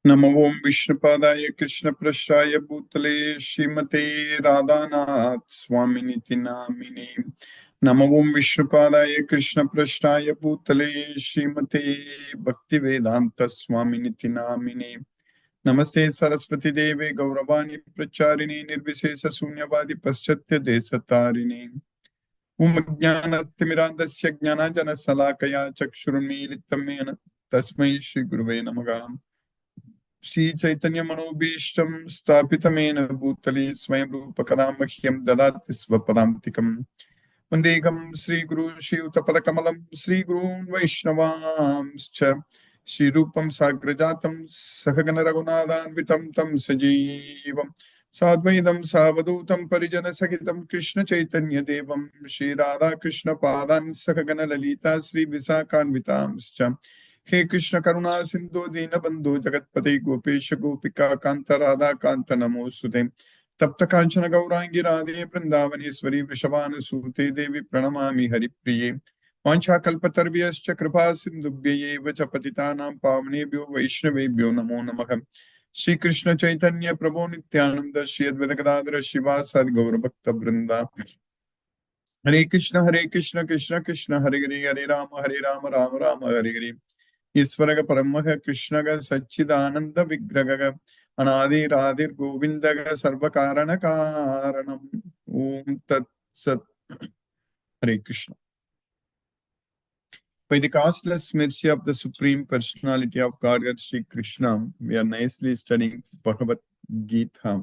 नमो ओं विष्णुपादाय कृष्णप्रेष्ठाय भूतले श्रीमते राधानाथ स्वामिनिति नामिने। नमो ओं विष्णुपादाय कृष्णप्रेष्ठाय भूतले श्रीमते भक्तिवेदांत स्वामिनिति नामिने। नमस्ते सरस्वती देवे गौरवाणी प्रचारिणे निर्विशेष शून्यवादी पश्चात्य देशतारिणे। ओम ज्ञानतिमिरान्धस्य ज्ञानाञ्जनशलाकया चक्षुरुन्मीलितं येन तस्मै श्री गुरुवे नमः। श्री चैतन्य मनोभीष्टं स्थापितमेन भूतले स्वयं रूप कदा मह्यं ददाति स्वपदान्तिकम्। वन्देकं श्रीगुरु श्रीयुतपदकमलं श्रीगुरून् वैष्णवांश्च श्रीरूपं साग्रजातं सहगण रघुनाथान्वितं तं सजीवं साद्वैतं सावधूतं परिजनसहितं कृष्ण चैतन्य देवं श्रीराधाकृष्णपादान् सहगण ललिता श्रीविशाखान्वितांश्च। हे कृष्ण करुणा सिंधु दीनबंधु जगतपते गोपेश गोपिका कांत राधा कांत नमोस्तुते। तप्त कांचन गौरांगी राधे वृंदावनेश्वरी वृषभानुसूते देवी प्रणमामि हरिप्रिये। वाञ्छाकल्पतरुभ्यश्च कृपा सिन्धुभ्यैव च पतितानां पावनेभ्यो वैष्णवेभ्यो नमो नमः। श्री कृष्ण चैतन्य प्रभु नित्यानंद श्री अद्वैत गदाधर शिवासादि गौरभक्त वृंदा। हरे कृष्ण कृष्ण कृष्ण हरे हरे राम राम राम हरे हरे। ईश्वर परम कृष्ण सच्चिदानंद विग्रह अनादिरादिर गोविंद सर्व कारण कारणम। ओम तत्सत। हरे Krishna. By the costless mercy of the Supreme Personality of Godhead Sri Krishna, we are nicely studying Bhagavad Gita,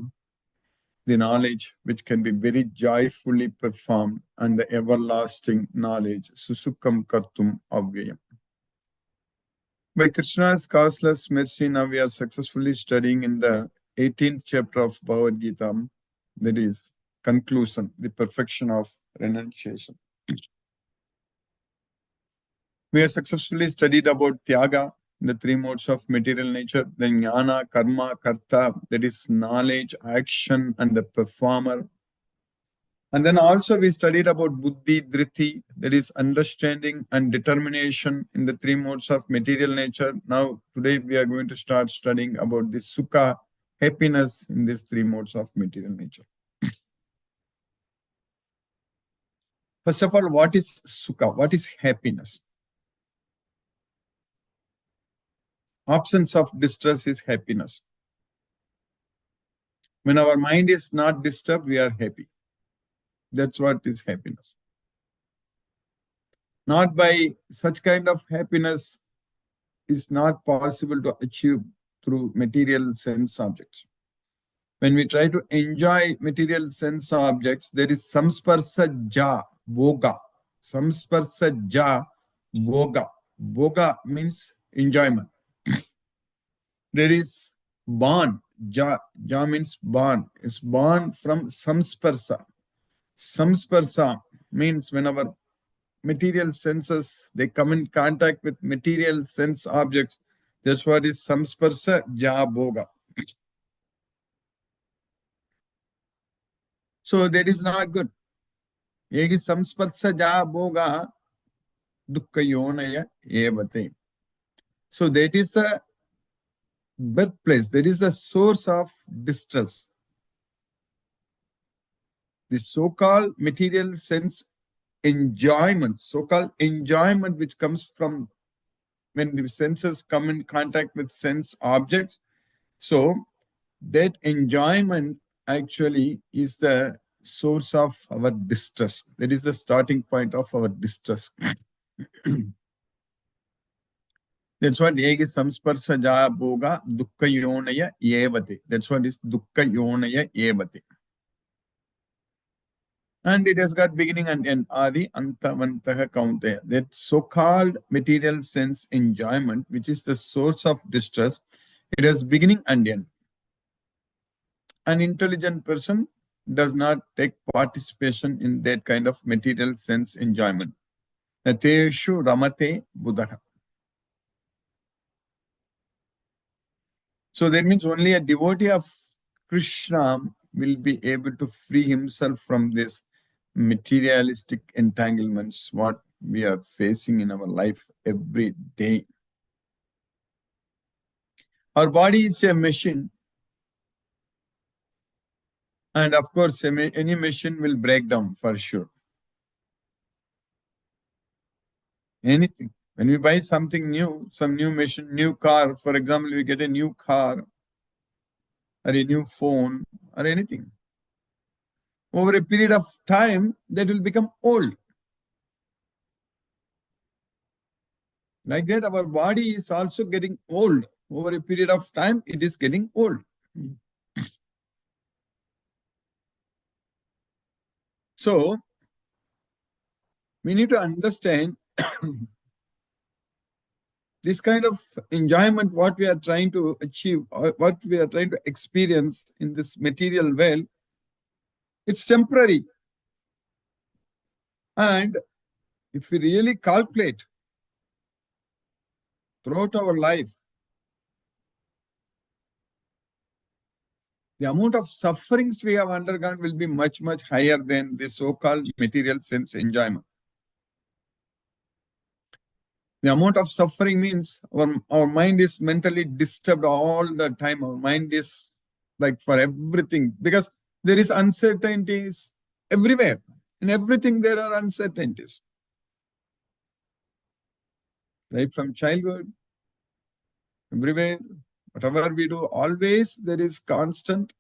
the knowledge which can be very joyfully performed, and the everlasting knowledge, Susukam Kartum Avyayam. By Krishna's causeless mercy, now we are successfully studying in the 18th chapter of Bhagavad Gita, that is, conclusion, the perfection of renunciation. We have successfully studied about Tyaga, the three modes of material nature, then Jnana, Karma, Karta, that is knowledge, action, and the performer. And then also we studied about Buddhi, Dhriti, that is understanding and determination in the three modes of material nature. Now, today we are going to start studying about the Sukha, happiness in these three modes of material nature. First of all, what is Sukha? What is happiness? Absence of distress is happiness. When our mind is not disturbed, we are happy. That's what is happiness. Not by such kind of happiness is not possible to achieve through material sense objects. When we try to enjoy material sense objects, there is samsparsa ja, bhoga. Samsparsa ja, bhoga. Bhoga means enjoyment. There is born. Ja means born. It's born from samsparsa. Samsparsa means when our material senses, they come in contact with material sense objects. That's what is samsparsa ja bhoga. So that is not good. Egi samsparsa ja bhoga dukkha yonaya evate. So that is the birthplace. That is the source of distress. The so-called material sense enjoyment, so-called enjoyment which comes from when the senses come in contact with sense objects. So that enjoyment actually is the source of our distress. That is the starting point of our distress. That's what egi samsparsa ja bhoga dukkha yonaya evate. That's what is dukkha yonaya evate. And it has got beginning and end. Adi antavantaha kaunteya. That so-called material sense enjoyment, which is the source of distress, it has beginning and end. An intelligent person does not take participation in that kind of material sense enjoyment. Nateshu ramate buddha. So that means only a devotee of Krishna will be able to free himself from this materialistic entanglements, what we are facing in our life every day. Our body is a machine. And of course, any machine will break down for sure. Anything. When we buy something new, some new machine, new car, for example, we get a new car or a new phone or anything. Over a period of time, that will become old. Like that, our body is also getting old. Over a period of time, it is getting old. So, we need to understand this kind of enjoyment, what we are trying to achieve, or what we are trying to experience in this material world, it's temporary. And if we really calculate throughout our life, the amount of sufferings we have undergone will be much, much higher than the so-called material sense enjoyment. The amount of suffering means our mind is mentally disturbed all the time. Our mind is like for everything, because there is uncertainties everywhere. In everything there are uncertainties. Right from childhood, everywhere, whatever we do, always there is constant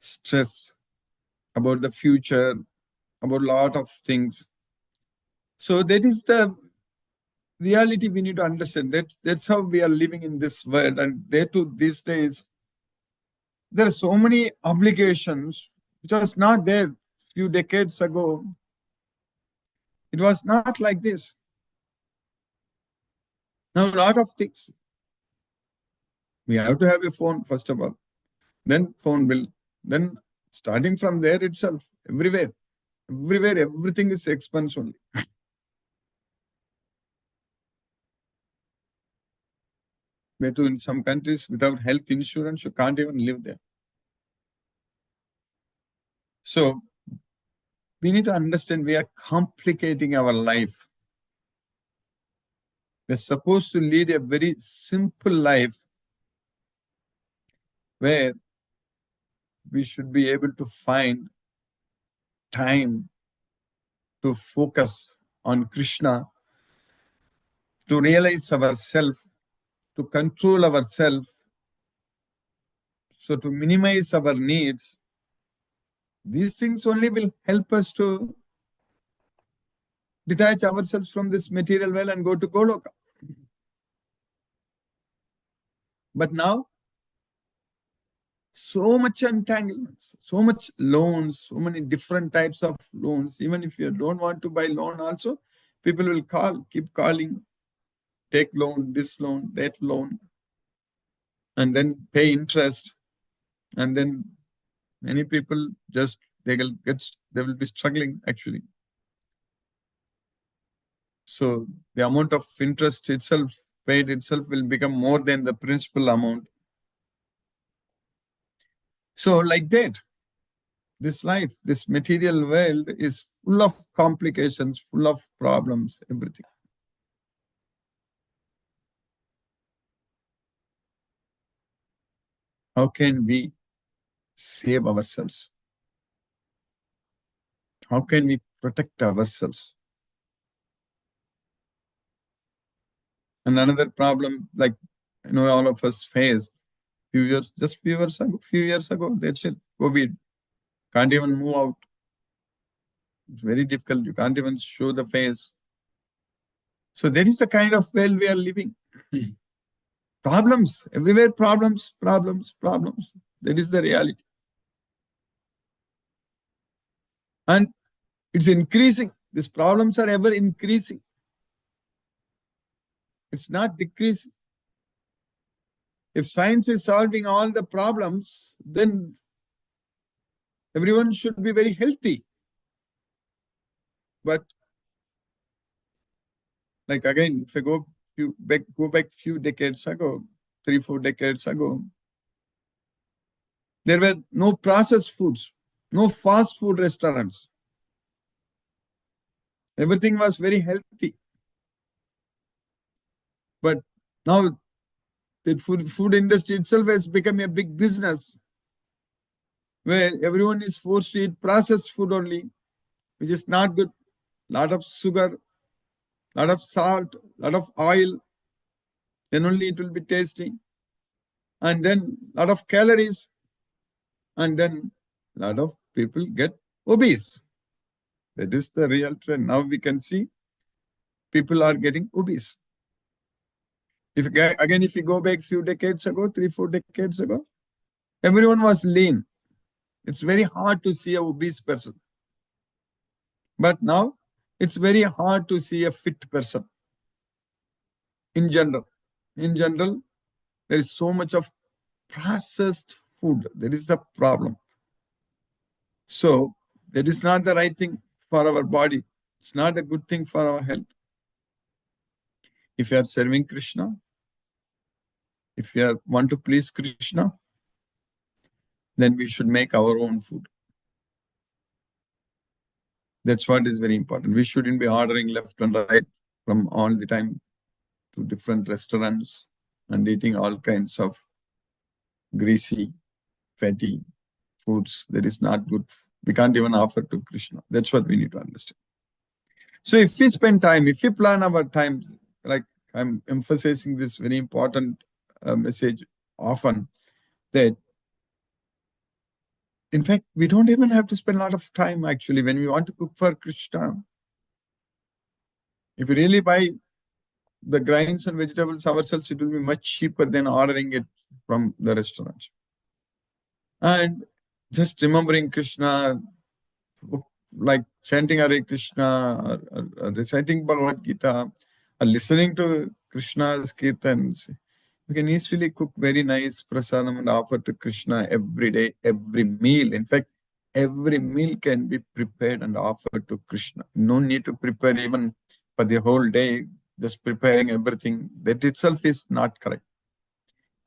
stress about the future, about a lot of things. So that is the reality we need to understand. That's how we are living in this world. And there too, these days, there are so many obligations which was not there a few decades ago. It was not like this. Now, a lot of things. We have to have a phone, first of all. Then phone bill. Then starting from there itself, everywhere, everything is expense only. Where to in some countries, without health insurance, you can't even live there. So, we need to understand we are complicating our life. We're supposed to lead a very simple life where we should be able to find time to focus on Krishna, to realize ourselves, to control ourselves, so to minimize our needs. These things only will help us to detach ourselves from this material world and go to Goloka. But now, so much entanglements, so much loans, so many different types of loans. Even if you don't want to buy loan also, people will keep calling, take loan, this loan, that loan, and then pay interest. And then many people just, they will be struggling actually. So the amount of interest itself, paid itself, will become more than the principal amount. So like that, this life, this material world is full of complications, full of problems, everything. How can we save ourselves? How can we protect ourselves? And another problem, like all of us faced few years ago, that's it, COVID. Can't even move out. It's very difficult. You can't even show the face. So that is the kind of world we are living. Problems, everywhere problems. That is the reality. And it's increasing. These problems are ever increasing. It's not decreasing. If science is solving all the problems, then Everyone should be very healthy. But like again, if I go back few decades ago, 3-4 decades ago, there were no processed foods, no fast food restaurants. Everything was very healthy. But now the food industry itself has become a big business where everyone is forced to eat processed food only, which is not good. Lot of sugar, lot of salt, lot of oil, then only it will be tasty. And then lot of calories, and then lot of people get obese. That is the real trend. Now we can see people are getting obese. If you go back few decades ago, 3-4 decades ago, everyone was lean. It's very hard to see a obese person. But now it's very hard to see a fit person. In general, there is so much of processed food. That is the problem. So that is not the right thing for our body. It's not a good thing for our health. If you are serving Krishna, if you want to please Krishna, then we should make our own food. That's what is very important. We shouldn't be ordering left and right from all the time to different restaurants and eating all kinds of greasy, fatty foods. That is not good. We can't even offer to Krishna. That's what we need to understand. So if we spend time, if we plan our time, like I'm emphasizing this very important message often, that in fact, we don't even have to spend a lot of time actually when we want to cook for Krishna. If we really buy the grains and vegetables ourselves, it will be much cheaper than ordering it from the restaurant. And just remembering Krishna, like chanting Hare Krishna, or reciting Bhagavad Gita, or listening to Krishna's kirtans, we can easily cook very nice prasadam and offer to Krishna every day, every meal. In fact, every meal can be prepared and offered to Krishna. No need to prepare even for the whole day, just preparing everything. That itself is not correct.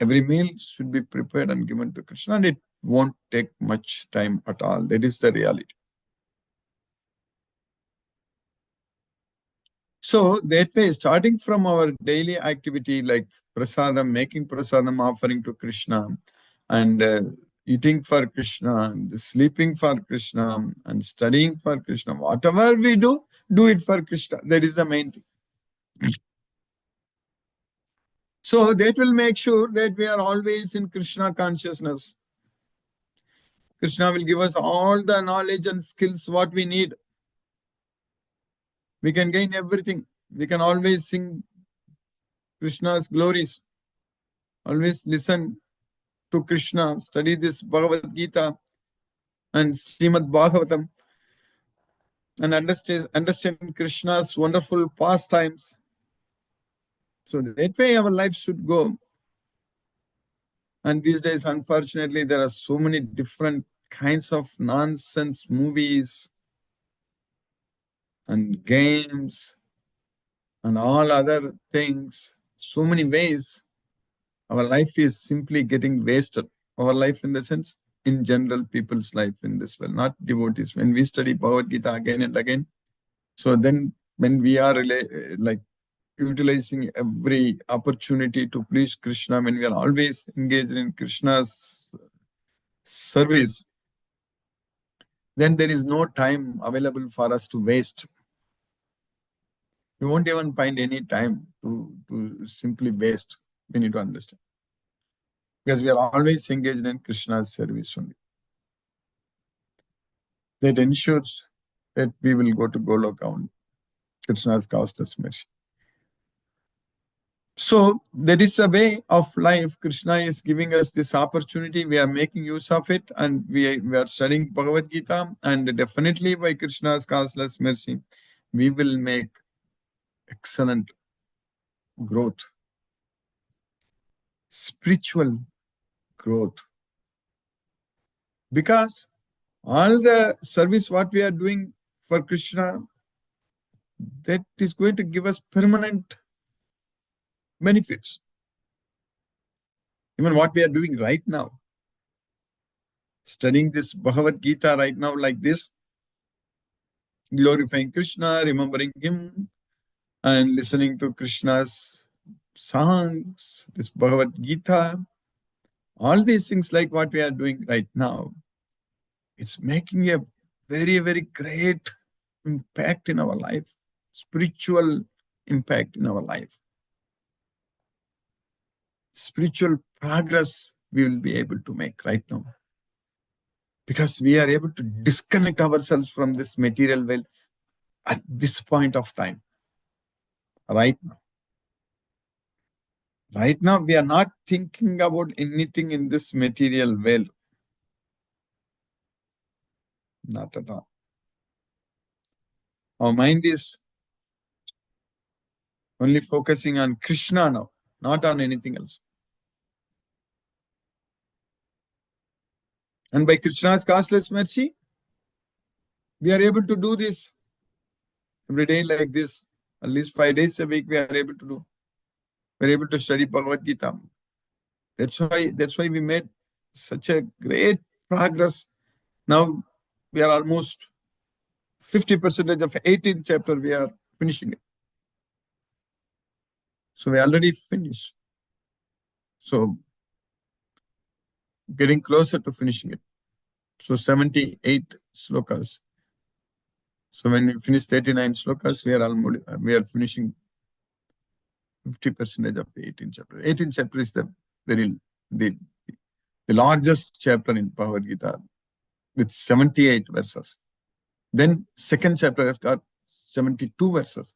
Every meal should be prepared and given to Krishna, and it won't take much time at all. That is the reality. So that way, starting from our daily activity like prasadam, making prasadam, offering to Krishna, and eating for Krishna, and sleeping for Krishna, and studying for Krishna, whatever we do it for Krishna. That is the main thing. So that will make sure that we are always in Krishna consciousness. Krishna will give us all the knowledge and skills what we need. We can gain everything. We can always sing Krishna's glories. Always listen to Krishna, study this Bhagavad Gita and Srimad Bhagavatam, and understand Krishna's wonderful pastimes. So that way our life should go. And these days, unfortunately, there are so many different kinds of nonsense movies and games and all other things. So many ways our life is simply getting wasted. Our life in the sense, in general, people's life in this world, not devotees. When we study Bhagavad Gita again and again, so then when we are like utilizing every opportunity to please Krishna, when we are always engaged in Krishna's service, then there is no time available for us to waste. We won't even find any time to simply waste. We need to understand. Because we are always engaged in Krishna's service only. That ensures that we will go to Goloka on Krishna's causeless mercy. So that is a way of life. Krishna is giving us this opportunity. We are making use of it, and we are studying Bhagavad Gita. And definitely by Krishna's causeless mercy, we will make excellent growth, spiritual growth. Because All the service what we are doing for Krishna, that is going to give us permanent benefits. Even what we are doing right now, studying this Bhagavad Gita right now like this, glorifying Krishna, remembering him, and listening to Krishna's songs, this Bhagavad Gita, all these things like what we are doing right now, it's making a very, very great impact in our life, spiritual impact in our life. Spiritual progress we will be able to make right now. Because we are able to disconnect ourselves from this material world at this point of time. Right now. Right now, we are not thinking about anything in this material world. Not at all. Our mind is only focusing on Krishna now, not on anything else. And by Krishna's causeless mercy, we are able to do this every day like this. At least 5 days a week we are able to do. We are able to study Bhagavad Gita. That's why we made such a great progress. Now we are almost 50% of 18th chapter we are finishing it. So we already finished. So getting closer to finishing it. So 78 slokas. So when we finish 39 slokas, we are finishing 50% of the 18th chapter. 18th chapter is the largest chapter in Bhagavad Gita with 78 verses. Then second chapter has got 72 verses.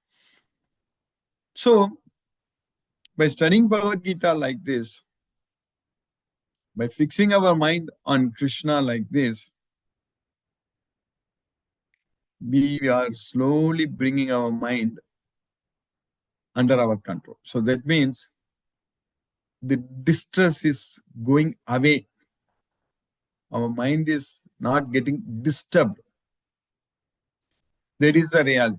So by studying Bhagavad Gita like this, by fixing our mind on Krishna like this, we are slowly bringing our mind under our control. So that means the distress is going away. Our mind is not getting disturbed. That is the reality.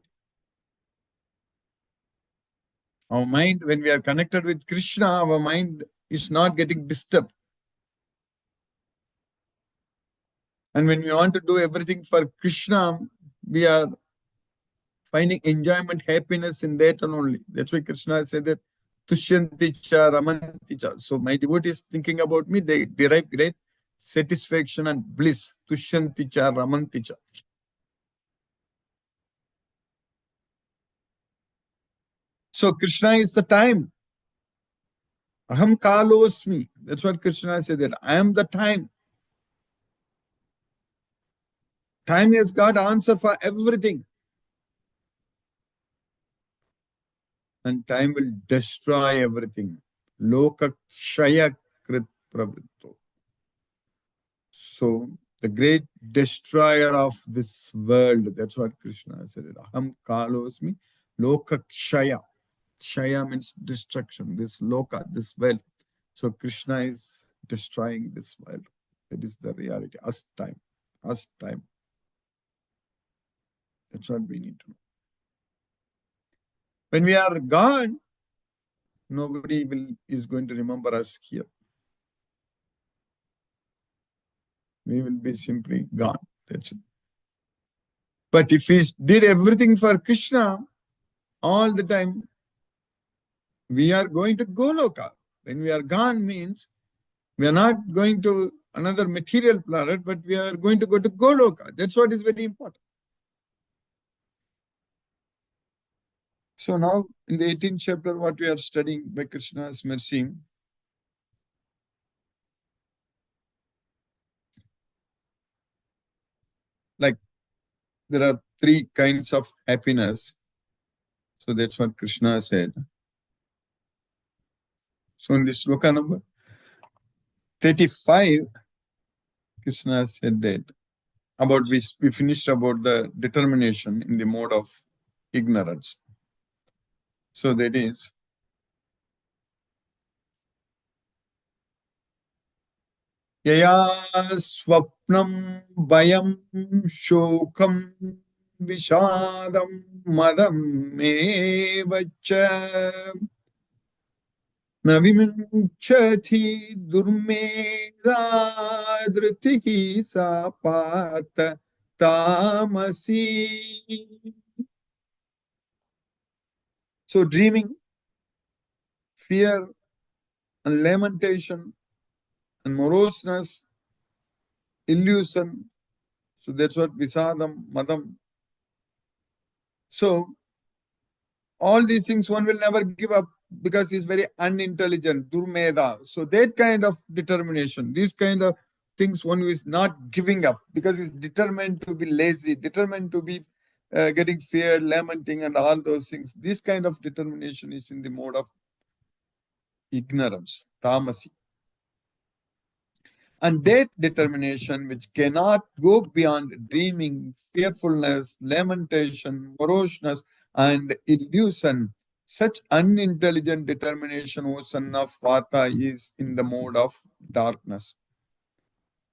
Our mind, when we are connected with Krishna, our mind is not getting disturbed. And when we want to do everything for Krishna, we are finding enjoyment, happiness in that and only. That's why Krishna said that Tushyanti cha ramanti cha. So my devotees thinking about me, they derive great satisfaction and bliss. Tushyanti cha ramanti cha. So Krishna is the time. Aham kalosmi. That's what Krishna said, that I am the time. Time has got answer for everything. And time will destroy everything. Loka kshaya krit pravritto. So the great destroyer of this world, that's what Krishna said. Aham kalosmi loka kshaya. Kshaya means destruction. This loka, this world. So Krishna is destroying this world. That is the reality. Us time. Us time. That's what we need to know. When we are gone, nobody is going to remember us here. We will be simply gone. That's it. But if we did everything for Krishna all the time, we are going to Goloka. When we are gone means we are not going to another material planet, but we are going to go to Goloka. That's what is very important. So now in the 18th chapter, what we are studying by Krishna's mercy, like there are 3 kinds of happiness. So that's what Krishna said. So in this sloka number 35, Krishna said that about we finished about the determination in the mode of ignorance. So that is यया स्वप्नं भयं शोकं विषादं मदमेव च न विमुञ्चति दुर्मेधा धृतिः सा पार्थ तामसी. So dreaming, fear, and lamentation, and moroseness, illusion. So that's what visadam, madam. So all these things one will never give up because he's very unintelligent, durmeda. So that kind of determination, these kind of things one is not giving up because he's determined to be lazy, determined to be getting fear, lamenting, and all those things. This kind of determination is in the mode of ignorance, tamasi. And that determination, which cannot go beyond dreaming, fearfulness, lamentation, moroseness, and illusion, such unintelligent determination, O son of Vata, is in the mode of darkness.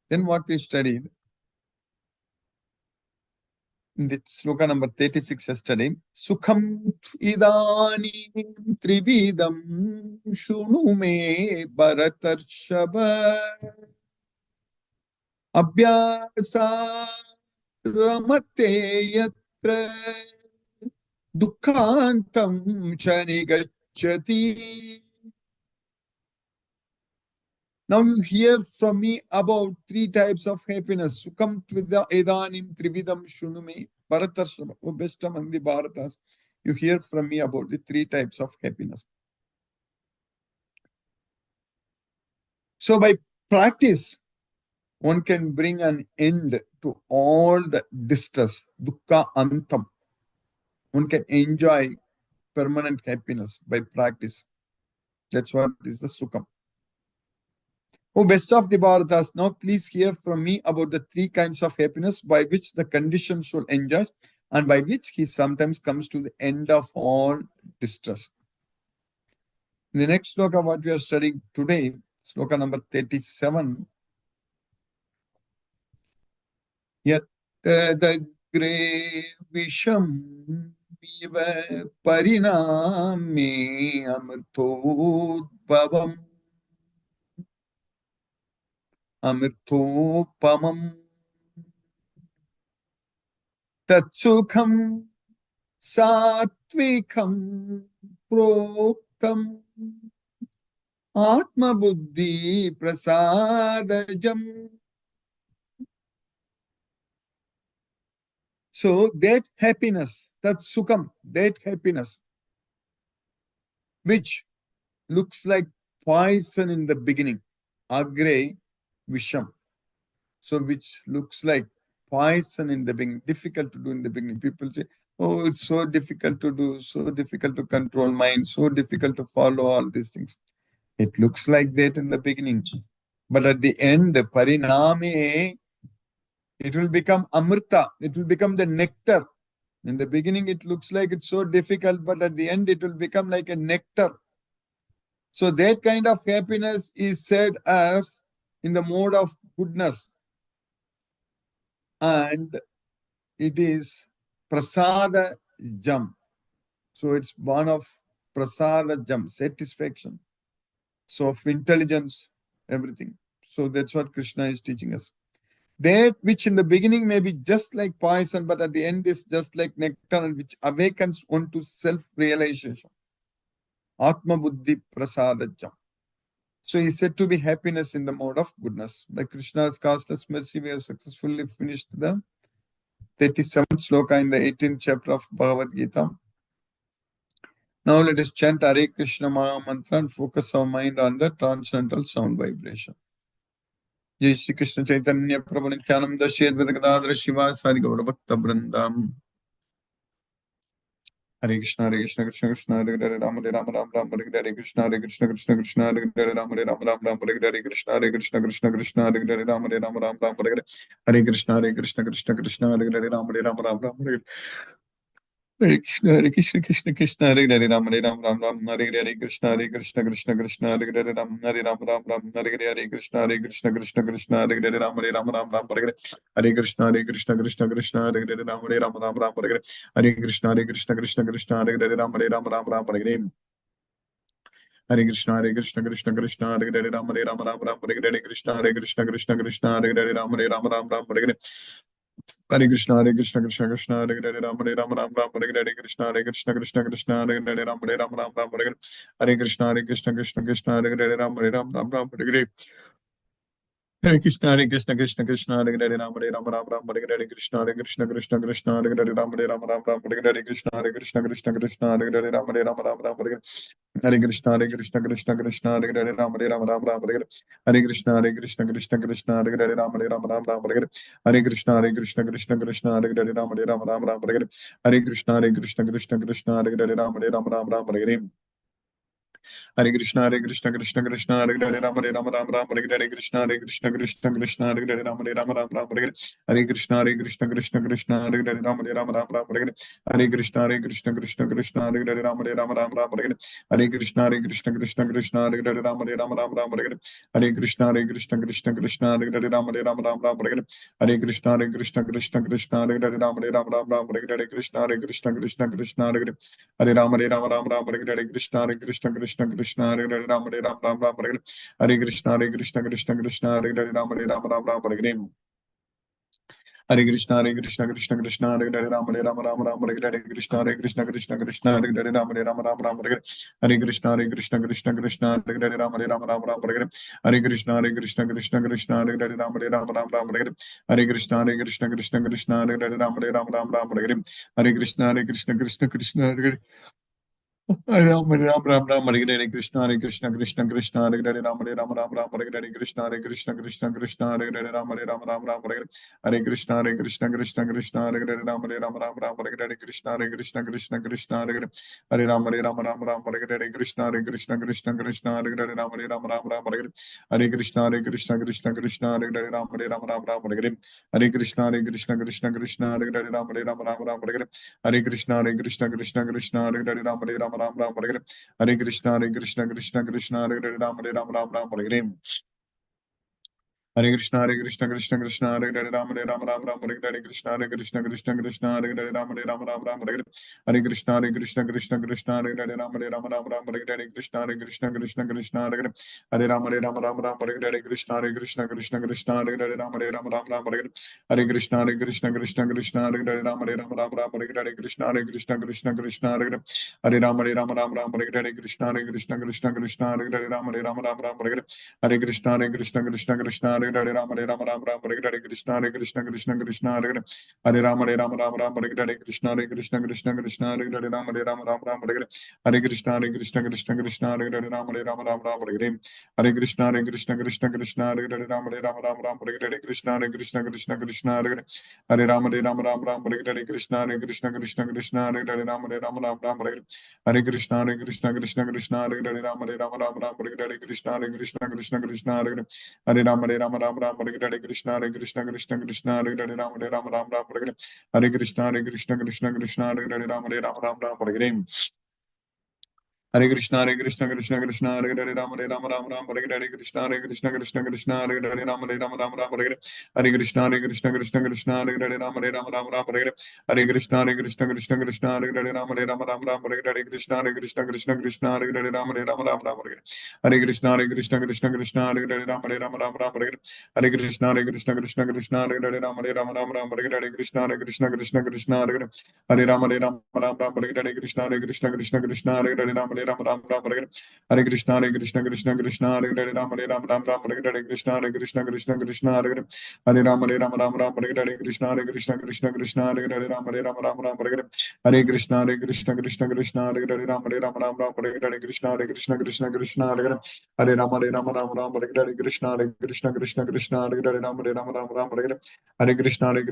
Then what we studied in the sloka number 36 yesterday, Sukham idani trividam shunu me bharatarshava abhyasa रमते यत्र दुःखान्तं च निगच्छति. Now you hear from me about three types of happiness. Sukham tvida edanim trividam shunume bharatarshava. O best among the Bharatas, you hear from me about the three types of happiness. So by practice, one can bring an end to all the distress, dukkha antam. One can enjoy permanent happiness by practice. That's what is the Sukham. Oh, best of the Bharatas, now please hear from me about the three kinds of happiness by which the conditioned soul enjoys and by which he sometimes comes to the end of all distress. In the next sloka, what we are studying today, sloka number 37, yat tadagre visham iva pariname amrtodbhavam अमृतोपमं तत्सुखं सात्विकं प्रोक्तम् आत्मबुद्धि प्रसादजम्. So that happiness, that sukham, that happiness, which looks like poison in the beginning, agre visham. So which looks like poison in the beginning, difficult to do in the beginning. People say, oh, it's so difficult to do, so difficult to control mind, so difficult to follow all these things. It looks like that in the beginning. But at the end, pariname, it will become amrita. It will become the nectar. In the beginning, it looks like it's so difficult, but at the end, it will become like a nectar. So that kind of happiness is said as in the mode of goodness. And it is prasada jam. So it's born of prasada jam, satisfaction. So of intelligence, everything. So that's what Krishna is teaching us. That which in the beginning may be just like poison, but at the end is just like nectar, and which awakens one to self-realization. Atma buddhi prasada jam. So he said to be happiness in the mode of goodness. By Krishna's causeless mercy, we have successfully finished the 37th sloka in the 18th chapter of Bhagavad Gita. Now let us chant Hare Krishna Maha Mantra and focus our mind on the transcendental sound vibration. Jai Shri Krishna Chaitanya Prabhu Nityananda Shri Advaita Gadadhara Shiva Sadi Gaura Bhakta Vrindam. Hare Krishna Krishna Krishna Hare Hare Ram Hare Ram Ram Ram Hare Krishna Krishna Krishna Hare Hare Ram Hare Ram Ram Ram Hare Krishna Krishna Krishna Hare Hare Ram Hare Ram Ram Ram Hare Krishna Krishna Krishna Hare Hare Ram Hare Ram Ram Ram Hare Hare Krishna, Krishna Krishna, Hare Ram, Ram Ram, Hare Krishna, Krishna Krishna, Hare Ram, Hare Ram, Ram Ram, Hare Krishna, Krishna Krishna, Hare Ram, Ram Ram, Hare Krishna, Krishna Krishna, Hare Ram, Ram Ram, Hare Krishna, Krishna Krishna, Hare Ram, Ram Ram, Hare Krishna, Krishna Krishna, Hare Ram, Ram Ram, Hare Krishna, Krishna Krishna, Hare Ram, Ram Ram, Hare Krishna, Krishna Krishna, Hare Ram, Ram Ram, Hare Krishna, Krishna Krishna, Hare Ram, Ram Ram, Hare Krishna, Krishna Krishna, Hare Ram, Ram Ram, Hare Krishna, Krishna Krishna, Hare Ram, Ram Ram, Hare Krishna, Krishna Krishna, Hare Ram, Ram Ram, Hare Krishna, Krishna Hare Ram, Ram Ram, Hare Krishna, Krishna Hare Ram, Ram Ram, Hare Krishna, Krishna Hare Ram, Ram Ram, Hare Krishna, Krishna Hare Ram, Ram Ram, Hare Krishna, Krishna Hare Ram, Ram Ram, Hare Krishna, Krishna Krishna, Hare Ram, Ram Ram, Hare Krishna, Krishna Hare Ram, Ram Ram, Hare Krishna, Krishna Hare Ram, Ram Ram, Hare Krishna, Krishna Hare Ram, Ram Ram, Hare Krishna, Krishna Hare Ram, Ram Ram, Hare Krishna, Krishna Hare Ram, Ram Ram, Hare Krishna, Krishna Hare Ram, Ram Ram, Hare Krishna, Krishna Hare Ram, Ram Ram, Hare Krishna, Krishna Hare Ram, Ram Ram, Hare Krishna, Krishna Hare Ram, Ram Ram, Hare Krishna, Krishna Hare Ram, Ram Ram, Hare Krishna, Krishna Hare Ram, Ram Ram, Hare Krishna, Krishna Hare Ram, Ram Ram, Hare Krishna, Krishna Hare Ram, Ram Ram, Hare Krishna, Krishna Hare Ram, Ram Ram, Hare Krishna, Krishna Hare Ram Ram Ram Ram Hare Krishna, Krishna Hare Ram, Ram Ram, Hare Krishna, Krishna Hare Ram, Ram Ram, Hare Krishna, Krishna Hare Ram, Ram Hare Krishna, Krishna Hare Ram, Ram Ram, Hare Krishna, Krishna Hare Ram, Ram Hare Krishna, Krishna Hare Ram, Ram Hare Krishna, Krishna Hare Ram, Ram Hare Krishna, Krishna Hare Ram, Ram Hare Krishna, Krishna Hare Ram, Ram Hare Krishna, Krishna Hare Ram, Ram Hare Krishna, Krishna Hare Ram, Ram Hare Krishna, Krishna Hare Ram, Ram Hare Krishna, Krishna Hare Ram, Ram Hare Krishna, Krishna Hare Ram, Ram Hare Krishna, Krishna Hare Ram, Ram Hare Krishna, Krishna Hare Ram, Hare Krishna, Krishna Hare Ram, Ram Hare Krishna, Krishna Hare Ram, Hare Krishna, Krishna Hare Ram, Hare Krishna, Krishna Hare Ram, Hare Krishna, Krishna Hare Ram, Hare Krishna, Krishna Hare Ram, Hare Krishna, Krishna Hare Ram, Hare Krishna, Krishna Hare Ram, Hare Krishna, Krishna Hare Ram, Hare Krishna, Krishna Hare Ram, Hare Krishna, Krishna Hare Ram, Hare Krishna, Krishna Hare Ram, Hare Krishna, Krishna Hare Ram, Hare Krishna, Krishna Hare Ram, Hare Krishna, Krishna Hare Ram, Hare Krishna, Krishna Hare Ram, Hare Krishna, Krishna Hare Ram, Hare Krishna, Krishna Hare Ram, Hare Krishna, Krishna Hare Ram, Hare Krishna, Krishna Hare Ram, Hare Krishna, Hare Ram, Hare Krishna, Krishna Hare Ram, Hare Krishna, Krishna Hare Ram, Hare Krishna, Krishna Hare Ram, Hare Krishna, Krishna Hare Ram, Hare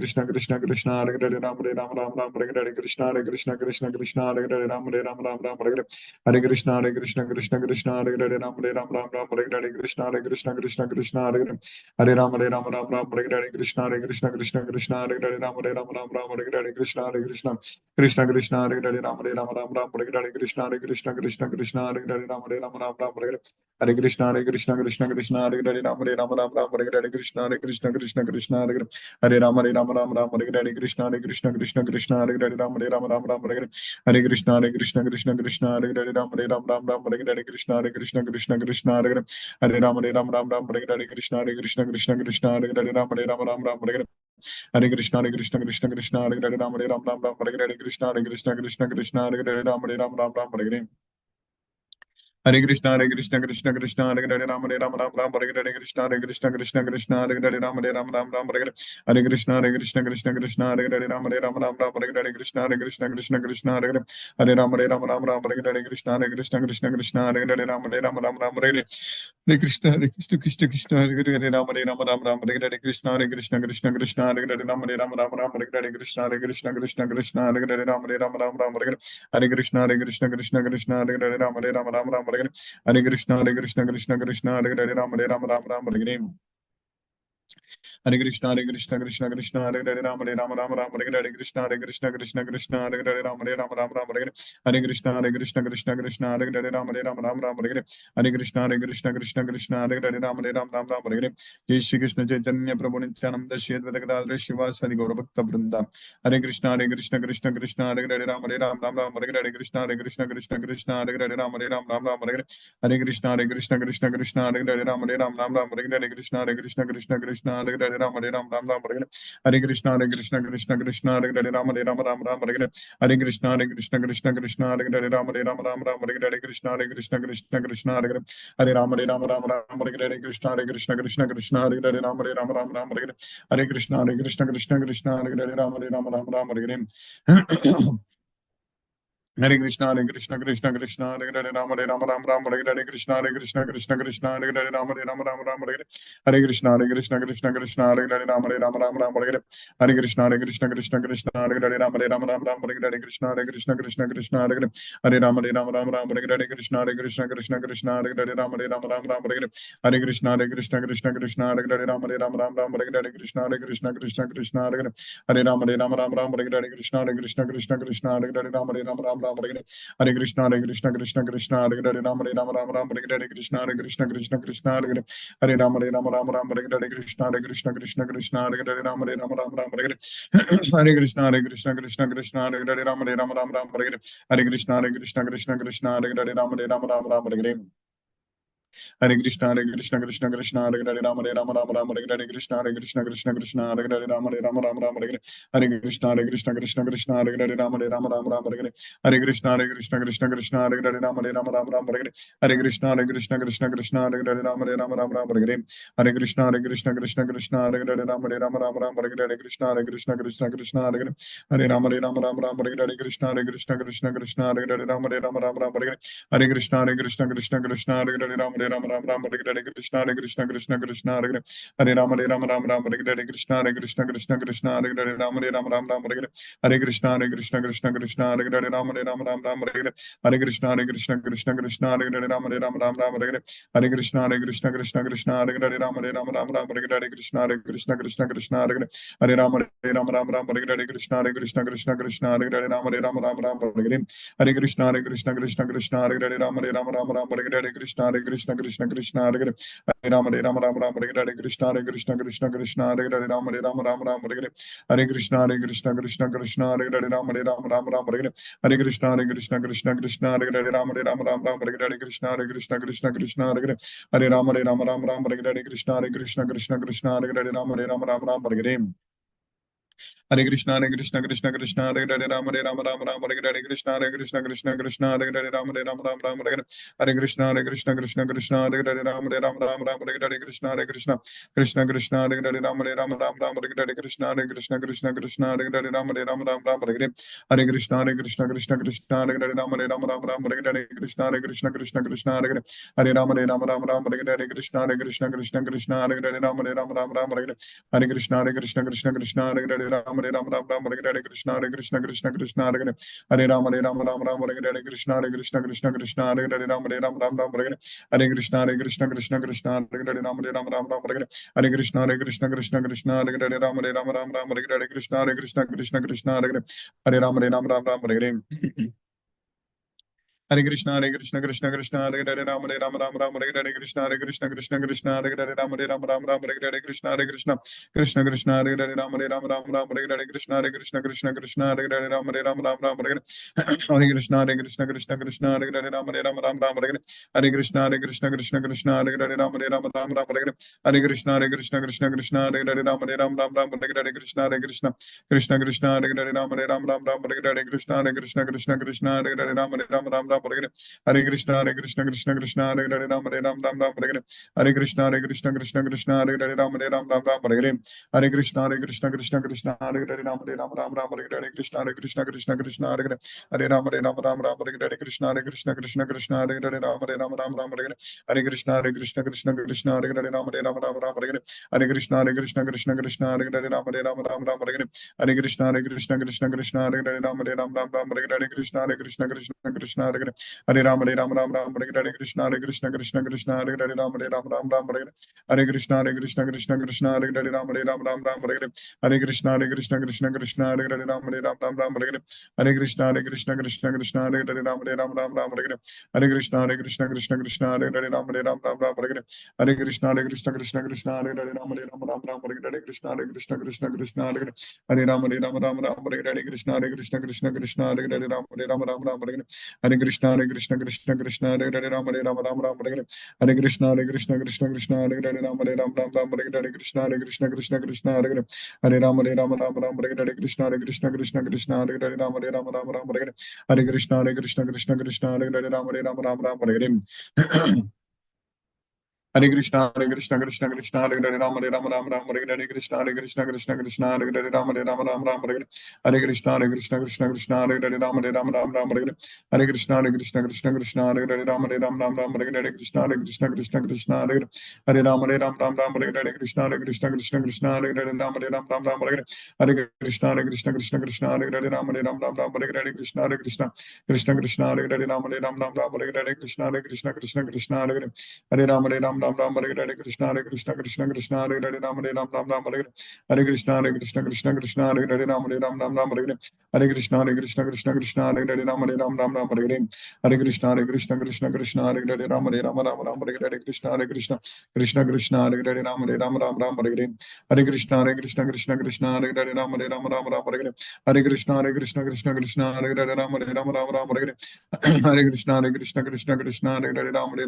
Krishna, Krishna Hare Ram, Hare Krishna, Krishna Hare Ram, Hare Krishna, Krishna Hare Ram, Hare Krishna, Krishna Hare Ram, Hare Hare Krishna, Hare Krishna, Krishna Krishna, Hare Hare, Ram Hare Ram, Ram Ram, Hare Hare Krishna, Hare Krishna, Krishna Krishna, Hare Hare, Hare Ram, Hare Ram, Ram Ram, Hare Hare Krishna, Hare Krishna, Krishna Krishna, Hare Hare, Ram Hare Ram, Ram Ram, Hare Hare Krishna, Hare Krishna, Krishna Krishna, Hare Hare, Ram Hare Ram, Ram Ram, Hare Hare Krishna, Hare Krishna, Krishna Krishna, Hare Hare, Ram Hare Ram, Ram Ram, Hare Hare, Hare Krishna, Hare Krishna, Krishna Krishna, Hare Hare, Ram Hare Ram, Ram Ram, Hare Hare Krishna, Hare Krishna, Krishna Krishna, Hare Hare, Hare Ram, Hare Ram, Ram Ram, Hare Hare Krishna, Hare Krishna, Krishna Krishna, Hare Hare, Ram Hare Ram, Ram Ram, Hare Hare, Hare Krishna, Hare Krishna, Krishna Krishna, Hare Hare, Ram Hare Ram, Ram Ram, Hare Hare Krishna, Hare Krishna, Krishna Krishna, Hare Hare, Hare Ram, Hare Ram, Ram Ram, Hare Hare Krishna, Hare Krishna, Krishna Krishna, Hare Hare, Ram Hare Ram, Ram Ram, Hare Hare, Hare Krishna, Hare Krishna, Krishna Krishna, Hare Hare, Ram Hare Ram, Ram Ram, Hare Hare Krishna, Hare Krishna, Krishna Krishna, Hare Hare, Ram Hare Ram, Ram Ram, Hare Hare, Hare Krishna, Hare Krishna, Krishna Krishna, Hare Hare, Ram Hare Ram, Ram Ram, Hare Hare Krishna, Hare Krishna, Krishna Krishna, Hare Hare, Ram Hare Ram, Ram Ram, Hare Hare, Hare Krishna, Hare Krishna, Krishna Krishna, Hare Hare, Ram Hare Ram, Ram Ram, Hare Hare Krishna, Hare Krishna, Krishna Krishna, Hare Hare, Hare Ram Hare Ram, Ram Ram, Hare Hare Krishna, Hare Krishna, Krishna Krishna, Hare Hare, Ram Hare Ram, Ram Ram, Hare Hare, Hare Krishna, Hare Krishna, Krishna Krishna, Hare Hare, Ram Hare Ram, Ram Ram, Hare Hare Krishna, Hare Krishna, Krishna Krishna, Hare Hare, Ram Hare Ram, Ram Ram, Hare Hare Krishna, Hare Krishna, Krishna Krishna, Hare Hare, Ram Hare Ram, Ram Ram, Hare Hare, Hare Krishna, Hare Krishna, Krishna Krishna, Hare Hare, Ram Hare Ram, Ram Ram, Hare Hare, Hare Krishna, Hare Krishna, Krishna Krishna, Hare Hare, Ram Hare Ram, Ram Ram, Hare Hare, Hare Krishna, Hare Krishna, Krishna Krishna, Hare Hare, Ram Hare Ram, Ram Ram, Hare Hare, Hare Krishna, Hare Krishna, Krishna Krishna, Hare Hare, Ram Hare Ram, Ram Ram, Hare Hare, Hare Krishna, Hare Krishna, Krishna Krishna, Hare Hare, Ram Hare Ram, Ram Ram, Hare Hare, Hare Krishna, Hare Krishna, Krishna Krishna, Hare Hare, Ram Hare Ram, Ram Ram, Hare Hare, Jai Shri Krishna Chaitanya Prabhu Nityananda Shri Advaita Gadadhara Srivasadi Gaura Bhakta Vrinda, Hare Krishna, Hare Krishna, Krishna Krishna, Hare Hare, Ram Hare Ram, Ram Ram, Hare Hare, Hare Krishna, Hare Krishna, Krishna Krishna, Hare Hare, Ram Hare Ram, Ram Ram, Hare Hare, Hare Krishna, Hare Krishna, Krishna Krishna, Hare Hare, Ram Hare Ram, Ram Ram, Hare Hare, Hare Krishna, Hare Krishna, Krishna Krishna, Hare Hare, Ram Hare Ram, Ram Ram, Hare Hare, Hare Krishna, Hare Krishna, Krishna Krishna, Hare Hare, Ram Hare Ram, Ram Ram, Hare Hare, Hare Krishna, Hare Krishna, Krishna Krishna, Hare Hare, Ram Hare Ram, Ram Ram, Hare Hare, Hare Krishna, Hare Krishna, Krishna Krishna, Hare Hare, Hare Ram Hare Ram, Ram Ram, Hare Hare, Hare Krishna, Hare Krishna, Krishna Krishna, Hare Hare, Ram Hare Ram, Ram Ram, Hare Hare, Hare Krishna, Hare Krishna, Krishna Krishna, Hare Hare, Ram Hare Ram, Ram Ram, Hare Hare, Hare Krishna, Hare Krishna, Krishna Krishna, Hare Hare, Ram Hare Ram, Ram Ram, Hare Hare, Hare Krishna, Hare Krishna, Krishna Krishna, Hare Hare, Ram Hare Ram, Ram Ram, Hare Hare, Hare Krishna, Hare Krishna, Krishna Krishna, Hare Hare, Ram Hare Ram, Ram Ram, Hare Hare, Hare Krishna, Hare Krishna, Krishna Krishna, Hare Hare, Ram Hare Ram, Ram Ram, Hare Hare, Hare Krishna, Hare Krishna, Krishna Krishna, Hare Hare, Hare Ram Hare Ram, Ram Ram, Hare Hare, Hare Krishna, Hare Krishna, Krishna Krishna, Hare Hare, Ram Hare Ram, Ram Ram, Hare Hare, Hare Krishna, Hare Krishna, Krishna Krishna, Hare Hare, Ram Hare Ram, Ram Ram, Hare Hare, Hare Krishna, Hare Krishna, Krishna Krishna, Hare Hare, Hare Ram Hare Ram, Ram Ram, Hare Hare, Hare Krishna, Hare Krishna, Krishna Krishna, Hare Hare, Ram Hare Ram, Ram Ram, Hare Hare, Hare Krishna, Hare Krishna, Krishna Krishna, Hare Hare, Ram Hare Ram, Ram Ram, Hare Hare, Hare Krishna, Hare Krishna, Krishna Krishna, Hare Hare, Hare Ram, Hare Ram, Ram Ram, Hare Hare, Hare Krishna, Hare Krishna, Krishna Krishna, Hare Hare, Ram Hare Ram, Ram Ram, Hare Hare, Hare Krishna, Hare Krishna, Krishna Krishna, Hare Hare, Ram Hare Ram, Ram Ram, Hare Hare, Hare Krishna, Hare Krishna, Krishna Krishna, Hare Hare, Ram Hare Ram, Ram Ram, Hare Hare, Hare Krishna, Hare Krishna, Krishna Krishna, Hare Hare, Ram Hare Ram, Ram Ram, Hare Hare, Hare Krishna, Hare Krishna, Krishna Krishna, Hare Hare, Ram Hare Ram, Ram Ram, Hare Hare, Hare Krishna, Hare Krishna, Krishna Krishna, Hare Hare, Ram Hare Ram, Ram Ram, Hare Hare, Hare Krishna, Hare Krishna, Krishna Krishna, Hare Hare, Ram Hare Ram, Ram Ram, Hare Hare, Hare Krishna, Hare Krishna, Krishna Krishna, Hare Hare, Ram Hare Ram, Ram Ram, Hare Hare, Hare Krishna, Hare Krishna, Krishna Krishna, Hare Hare, Ram Hare Ram, Ram Ram, Hare Hare, Hare Krishna, Hare Krishna, Krishna Krishna, Hare Hare, Hare Ram Hare Ram, Ram Ram, Hare Hare, Hare Krishna, Hare Krishna, Krishna Krishna, Hare Hare, Ram Hare Ram, Ram Ram, Hare Hare, Hare Krishna, Hare Krishna, Krishna Krishna, Hare Hare, Ram Hare Ram, Ram Ram, Hare Hare, Hare Krishna, Hare Krishna, Krishna Krishna, Hare Hare, Hare Ram, Hare Ram, Ram Ram, Hare Hare, Hare Krishna, Hare Krishna, Krishna Krishna, Hare Hare, Ram Hare Ram, Ram Ram, Hare Hare, Hare Krishna, Hare Krishna, Krishna Krishna, Hare Hare, Ram Hare Ram, Ram Ram, Hare Hare, Hare Krishna, Hare Krishna, Krishna Krishna, Hare Hare, Ram Hare Ram, Ram Ram, Hare Hare, Hare Krishna, Hare Krishna, Krishna Krishna, Hare Hare, Ram Hare Ram, Ram Ram, Hare Hare, Hare Krishna, Hare Krishna, Krishna Krishna, Hare Hare, Hare Ram, Hare Ram, Ram Ram, Hare Hare, Hare Krishna, Hare Krishna, Krishna Krishna, Hare Hare, Ram Hare Ram, Ram Ram, Hare Hare, Hare Krishna, Hare Krishna, Krishna Krishna, Hare Hare, Ram Hare Ram, Ram Ram, Hare Hare, Hare Krishna, Hare Krishna, Krishna Krishna, Hare Hare, Hare Ram, Hare Ram, Ram Ram, Hare Hare, Hare Krishna, Hare Krishna, Krishna Krishna, Hare Hare, Ram Hare Ram, Ram Ram, Hare Hare, Hare Krishna, Hare Krishna, Krishna Krishna, Hare Hare, Ram Hare Ram, Ram Ram, Hare Hare, Hare Krishna, Hare Krishna, Krishna Krishna, Hare Hare, Ram Hare Ram, Ram Ram, Hare Hare, Hare Krishna, Hare Krishna, Krishna Krishna, Hare Hare, Hare Ram, Hare Ram, Ram Ram, Hare Hare, Hare Krishna, Hare Krishna, Krishna Krishna, Hare Hare, Ram Hare Ram, Ram Ram, Hare Hare, Hare Krishna, Hare Krishna, Krishna Krishna, Hare Hare, Ram Hare Ram, Ram Ram, Hare Hare, Hare Krishna, Hare Krishna, Krishna Krishna, Hare Hare, Ram Hare Ram, Ram Ram, Hare Hare, Hare Krishna, Hare Krishna, Krishna Krishna, Hare Hare, Ram Hare Ram, Ram Ram, Hare Hare, Hare Krishna, Hare Krishna, Krishna Krishna, Hare Hare, Ram Hare Ram, Ram Ram, Hare Hare, Hare Krishna, Hare Krishna, Krishna Krishna, Hare Hare, Ram Hare Ram, Ram Ram, Hare Hare, Hare Krishna, Hare Krishna, Krishna Krishna, Hare Hare, Ram Hare Ram, Ram Ram, Hare Hare, Hare Krishna, Hare Krishna, Krishna Krishna, Hare Hare, Hare Ram Hare Ram, Ram Ram, Hare Hare, Hare Krishna, Hare Krishna, Krishna Krishna, Hare Hare, Ram Hare Ram, Ram Ram, Hare Hare, Hare Krishna, Hare Krishna, Krishna Krishna, Hare Hare, Ram Ram Hare Ram Ram Ram Hare Krishna Krishna Krishna Hare Hare Ram Ram Ram Hare Krishna Krishna Krishna Hare Ram Ram Ram Hare Krishna Krishna Hare Ram Ram Ram Hare Krishna Krishna Hare Ram Ram Ram Hare Krishna Krishna Hare Ram Ram Hare Hare Krishna Krishna Krishna Hare Ram Hare Krishna Hare Ram Hare Krishna Krishna Hare Ram Hare Krishna Hare Ram Hare Krishna Hare Ram Hare Krishna Hare Ram Hare Krishna Hare Ram Hare Krishna Hare Ram Hare Krishna Hare Ram Hare Krishna Hare Ram Hare Krishna Hare Ram Hare Krishna Hare Krishna Hare Ram Hare Krishna Hare Ram Hare Krishna Hare Ram Hare Krishna Hare Ram Hare Krishna Hare Ram Hare Krishna Hare Ram Hare Krishna Hare Ram Hare Krishna Hare Ram Hare Krishna Hare Ram Hare Krishna Hare Ram Hare Krishna Hare Ram Hare Krishna Hare Ram Hare Krishna Hare Ram Hare Krishna Hare Krishna Hare Ram Hare Krishna Hare Ram Hare Krishna Hare Ram Hare Krishna Hare Ram Hare Krishna Hare Ram Hare Krishna Hare Ram Hare Krishna Krishna Hare Ram Hare Krishna Hare Ram Hare Krishna Hare Krishna Hare Ram Hare Krishna Hare Hare Ram Hare Krishna Hare Ram Hare Krishna Hare Ram Hare Krishna Hare Ram Hare Krishna Hare Ram Hare Krishna Hare Ram Hare Krishna Hare Ram Hare Krishna Hare Ram Hare Krishna Hare Ram Hare Krishna Krishna Krishna Hare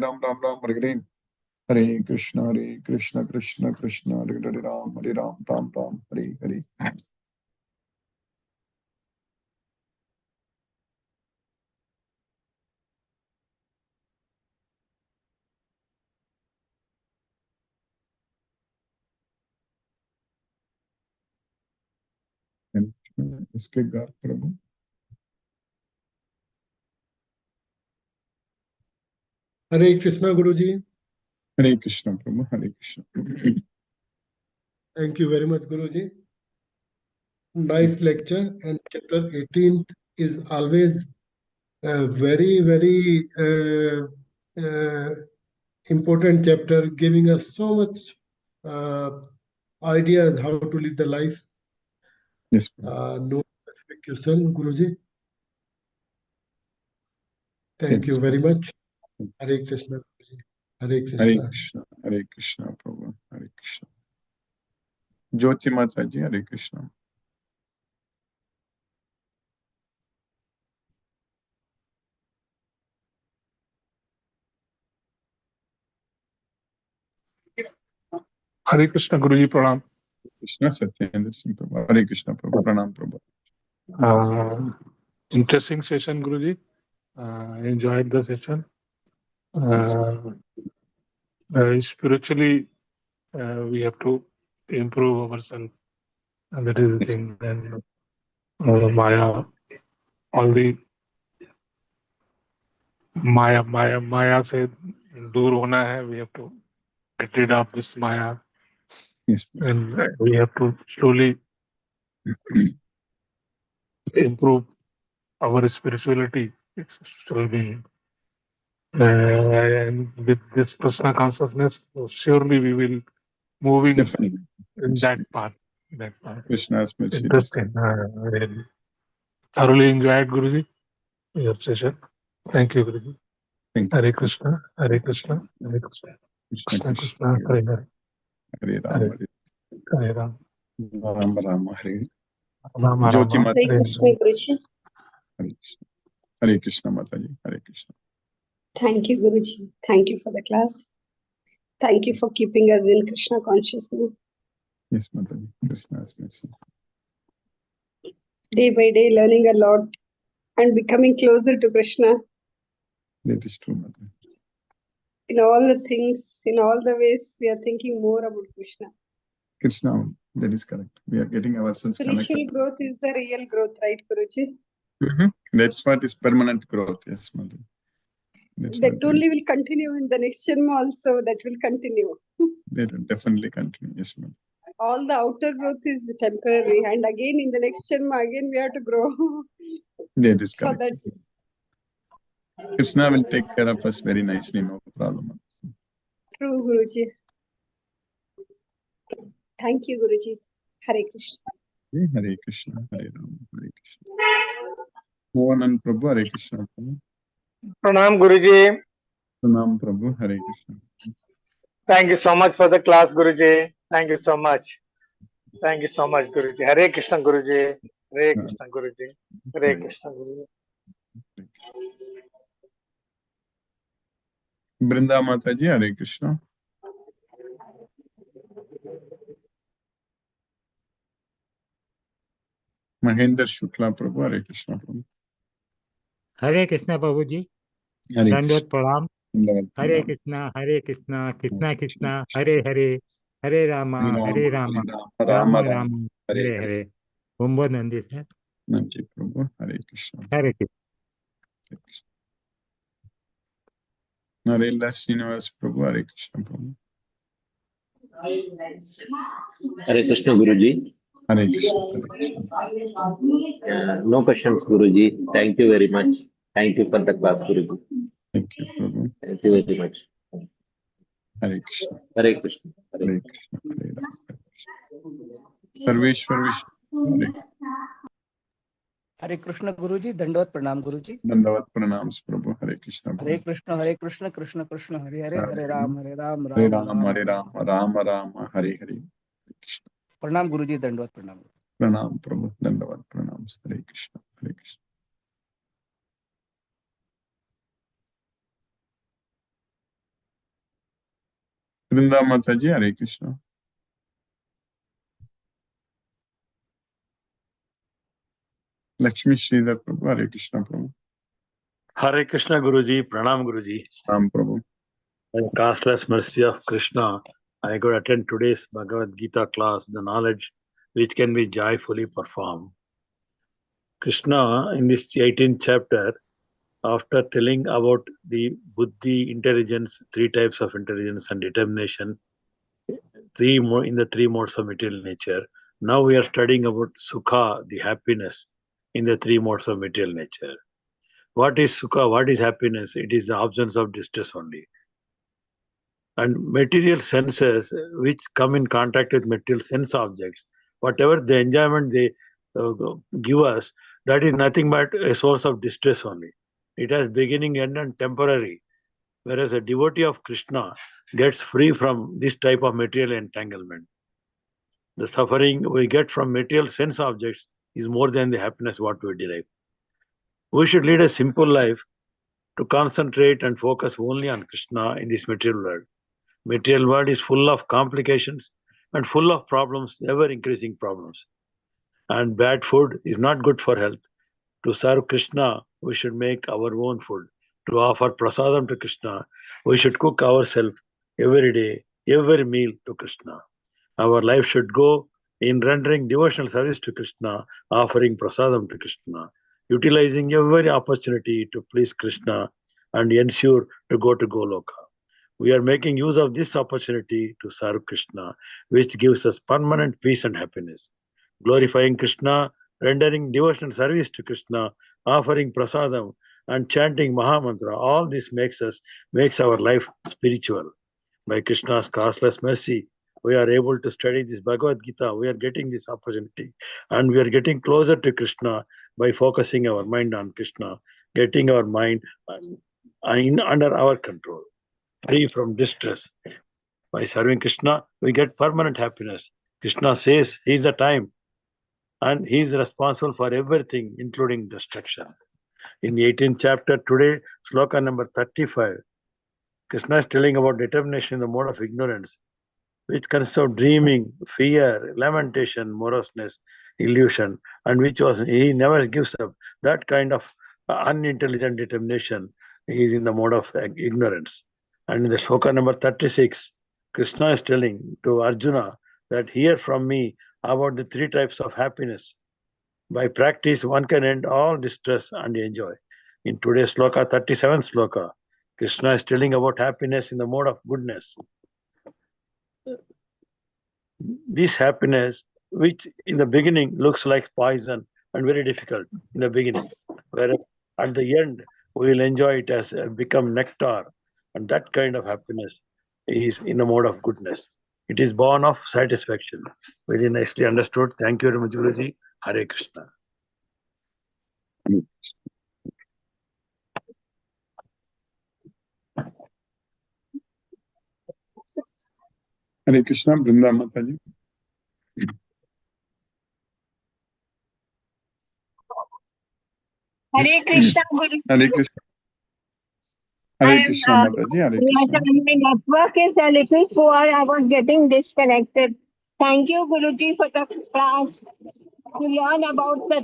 Ram Ram Hare Hare. इसके गार प्रभु Hare Krishna Guruji. Hare Krishna Prabhu, Hare Krishna. Thank you very much, Guruji. Nice lecture, and chapter 18th is always a very, very important chapter, giving us so much ideas how to live the life. Yes. No specific question, Guruji. Thank you Yes, very much. Hare Krishna, Guruji. Hare Krishna. Hare Krishna, Hare Krishna Prabhu, Hare Krishna. Jyoti Mata ji, Hare Krishna. Hare Krishna Guruji, Pranam. Krishna Satyendra Singh Prabhu, Hare Krishna Prabhu, Pranam Prabhu. Interesting session, Guruji. Enjoyed the session. Spiritually, we have to improve ourselves, and that is the thing. Then Maya, all the Maya से दूर होना है. We have to get rid of this Maya. Yes. And we have to slowly improve our spirituality. It's still being. And with this Krishna consciousness, so surely we will moving Definitely. in that path. That path. Krishna's mercy. Interesting. Really thoroughly enjoyed, Guruji, your session. Thank you, Guruji. Thank you. Hare Krishna, Hare Krishna, Hare Krishna, Krishna Krishna, Hare Hare, Hare Ram, Hare Ram, Ram Ram, Hare. Rama Jyoti Rama, Mata. Hare Krishna, Guruji. Hare Krishna. Hare Krishna, Mataji. Hare Krishna. Thank you, Guruji. Thank you for the class. Thank you for keeping us in Krishna consciousness. Yes, Mataji. Krishna's mercy. Day by day, learning a lot and becoming closer to Krishna That is true, Mataji. in all the things, in all the ways. We are thinking more about Krishna. Krishna, that is correct. We are getting ourselves Spiritual connected. growth is the real growth, right, Guruji? That's what is permanent growth. Yes, Mataji. That's That what only will continue in the next Janma also. That will continue. That will definitely continue. Yes, Mataji. All the outer growth is temporary, and again in the next Janma, again we have to grow. That is For correct. that, Krishna will take care of us very nicely, no problem. true, Guruji. Thank you, Guruji. Hare Krishna. Hare Krishna, Hare Ram, Hare Krishna. Mohanan Prabhu, Hare Krishna. Pranam Guruji. Pranam Prabhu, Hare Krishna. Thank you so much for the class, Guruji. Thank you so much. Thank you so much, Guruji. Hare Krishna, Guruji. Hare Krishna, Guruji. Hare Krishna, Guruji. Brinda Mataji, Hare Krishna. Mahendra Shukla Prabhu, Hare Krishna Prabhu. Hare Krishna Prabhuji. Hare Dandot Krishna. Pranam. Dandavad Hare Pranam. Krishna, Hare Krishna, Krishna Krishna, Hare Hare, Hare Rama, Hare Rama, Rama Rama Rama, Hare Hare. Hare. Bombo Nandi, sir. Nanji Prabhu, Hare Krishna. Hare Krishna. Hare Krishna. Narendra Srinivas Prabhu, Hare Krishna Prabhu. Hare Krishna Guruji. Hare Krishna. Hare Krishna. No questions, Guruji. Thank you very much. Thank you for the class, Guruji. Thank you, Prabhu. Thank you very much. Hare Krishna. Hare Krishna. Hare Krishna. Hare Ram. Sarveshwar Vishnu. Hare Krishna Guruji, Dandavad Pranam Guruji. Dandavad Pranams Prabhu. Hare Krishna. Hare Krishna, Krishna Krishna, Hare Hare, Hare Ram, Hare Ram, Hare Ram, Rama Rama, Hare Hare. Krishna. Pranam Guruji, Dandavad Pranam. Pranam Prabhu. Dandavad Pranams. Hare Krishna. Hare Krishna. Brinda Mataji, Hare Krishna. Lakshmi Sridhar Prabhu, Hare Krishna Prabhu. Hare Krishna Guruji, Pranam Guruji. Ram Prabhu. By the classless mercy of Krishna, I could attend today's Bhagavad Gita class, the knowledge which can be joyfully performed. Krishna, in this 18th chapter, after telling about the buddhi, intelligence, three types of intelligence and determination, in the three modes of material nature, now we are studying about sukha, the happiness, in the three modes of material nature. What is sukha? What is happiness? It is the absence of distress only. And material senses which come in contact with material sense objects, whatever the enjoyment they give us, that is nothing but a source of distress only. It has beginning, end, and temporary. Whereas a devotee of Krishna gets free from this type of material entanglement. The suffering we get from material sense objects is more than the happiness what we derive. We should lead a simple life to concentrate and focus only on Krishna in this material world. Material world is full of complications and full of problems, ever increasing problems. And bad food is not good for health. To serve Krishna, we should make our own food. To offer prasadam to Krishna, we should cook ourselves every day, every meal to Krishna. Our life should go in rendering devotional service to Krishna, offering prasadam to Krishna, utilizing every opportunity to please Krishna and ensure to go to Goloka. We are making use of this opportunity to serve Krishna, which gives us permanent peace and happiness. glorifying Krishna, rendering devotional service to Krishna, offering prasadam, and chanting Mahamantra. All this makes our life spiritual. By Krishna's causeless mercy, we are able to study this Bhagavad Gita. We are getting this opportunity, and we are getting closer to Krishna by focusing our mind on Krishna, getting our mind under our control, free from distress. By serving Krishna, we get permanent happiness. Krishna says he is the time and he is responsible for everything, including destruction. In the 18th chapter today, sloka number 35, Krishna is telling about determination in the mode of ignorance, which consists of dreaming, fear, lamentation, moroseness, illusion, and which was he never gives up. That kind of unintelligent determination is in the mode of ignorance. And in the sloka number 36, Krishna is telling to Arjuna that hear from me about the three types of happiness. By practice, one can end all distress and enjoy. In today's sloka, 37th sloka, Krishna is telling about happiness in the mode of goodness. This happiness, which in the beginning looks like poison and very difficult in the beginning, whereas at the end we will enjoy it as become nectar, and that kind of happiness is in the mode of goodness. It is born of satisfaction. Very nicely understood. Thank you very much, Guruji. Hare Krishna. Hare Krishna, Brinda Mataji. Hare Krishna, Guru. Hare Krishna. Hare Krishna, Mataji. Hare Krishna. My network is a little poor. I was getting disconnected. Thank you, Guruji, for the class to learn about the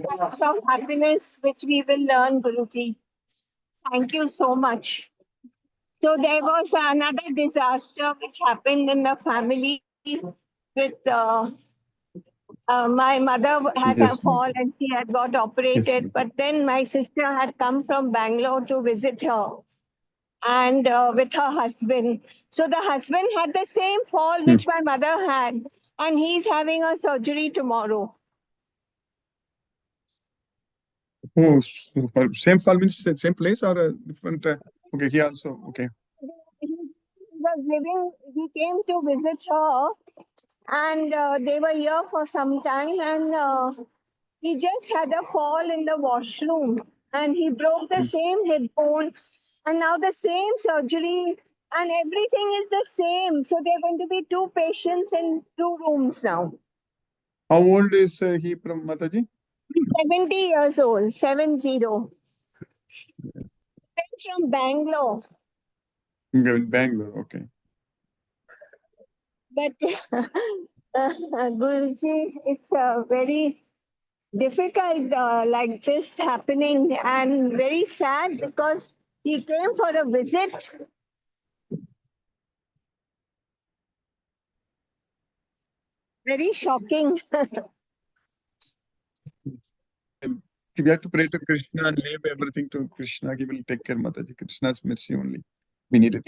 types of happiness which we will learn, Guruji. Thank you so much. So there was another disaster which happened in the family with my mother had a fall and she had got operated, but then my sister had come from Bangalore to visit her and with her husband. So the husband had the same fall which my mother had, and he's having a surgery tomorrow. Oh, same fall means same place or a different? Okay, he also, okay. He came to visit her, and they were here for some time, and he just had a fall in the washroom, and he broke the same hip bone, and now the same surgery, and everything is the same. So there are going to be two patients in two rooms now. How old is he from Mataji? 70 years old, 70. From Bangalore. In Bangalore, okay. But Guruji, it's very difficult like this happening and very sad because he came for a visit. Very shocking. We have to pray to Krishna and leave everything to Krishna. He will take care, Mataji. Krishna's mercy only. We need it.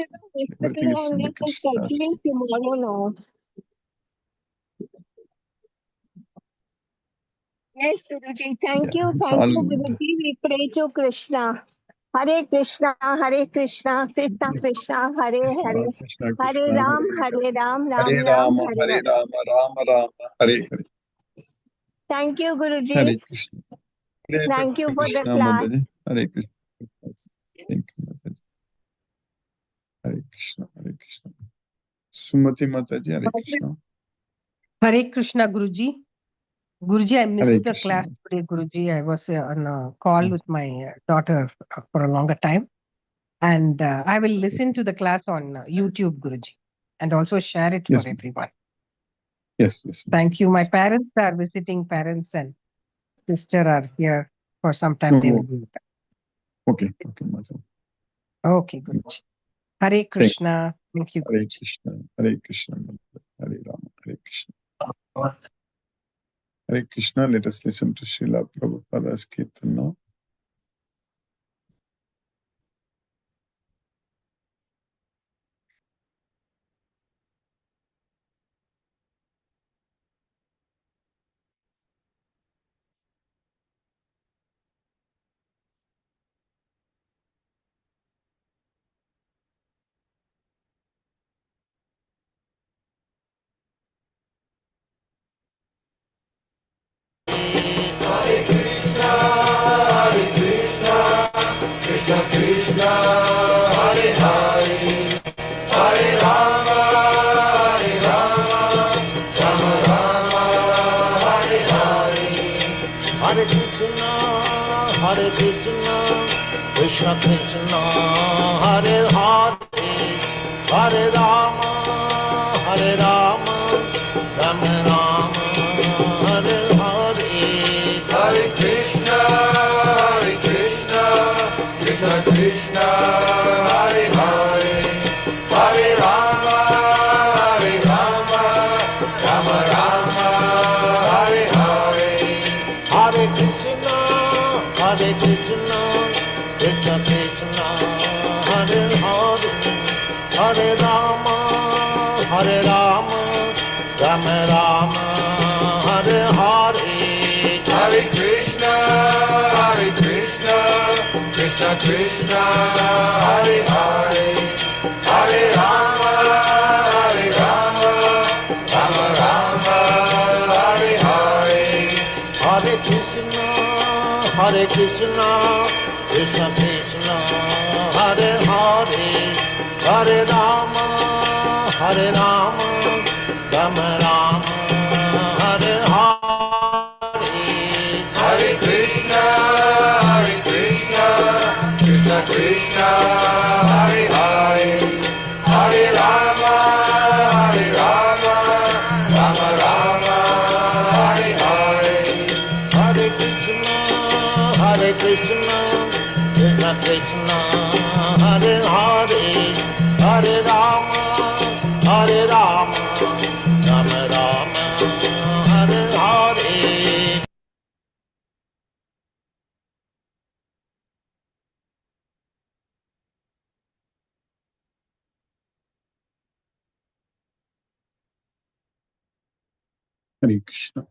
Everything is in the Krishna. Tomorrow now. Yes, Guruji. Thank you. Thank you, Guruji. We pray to Krishna. Hare Krishna, Hare Krishna, Krishna Krishna, Hare Hare, Hare Ram, Hare Ram, Ram Ram, Hare Rama, Rama Rama, Hare Hare. Thank you, Guruji. Hare Krishna. Thank you for the Krishna, class. Mataji. Hare Krishna. Thank you, Mataji. Hare Krishna, Hare Krishna. Sumati Mataji, Hare Krishna. Hare Krishna, Guruji. Guruji, I missed Hare the Krishna. class today, Guruji. I was on a call with my daughter for a longer time. And I will listen to the class on YouTube, Guruji, and also share it for everyone. Yes, yes. Thank you. My parents are visiting, parents and sister are here for some time. They will be with them. Okay, okay, Mataji. Okay, Guruji. Hare Krishna. Thank you, Hare Guruji. Krishna, Hare Krishna, Hare Rama, Hare Krishna. Hare Krishna, let us listen to Srila Prabhupada's Kirtan now. Hare Krishna, Krishna Krishna, Hare Hare, Hare Rama, Rama Rama, Hare Hare. Hare Krishna, Krishna Krishna, Hare Hare, Hare Rama, Rama Rama, Hare Hare. Hare Krishna, Krishna Krishna, Hare Hare, Hare Rama, Rama Rama, Hare Hare. Hare Krishna, Krishna Krishna, Hare Hare, Hare Rama, Rama Rama, Hare Hare. Hare Krishna, Krishna Krishna, Hare Hare, Hare Rama, Rama Rama, Hare Hare. Hare Krishna, Krishna Krishna, Hare Hare, Hare Rama, Rama Rama, Hare Hare. Hare Krishna, Krishna Krishna, Hare Hare, Hare Rama, Rama Rama, Hare Hare. Hare Krishna.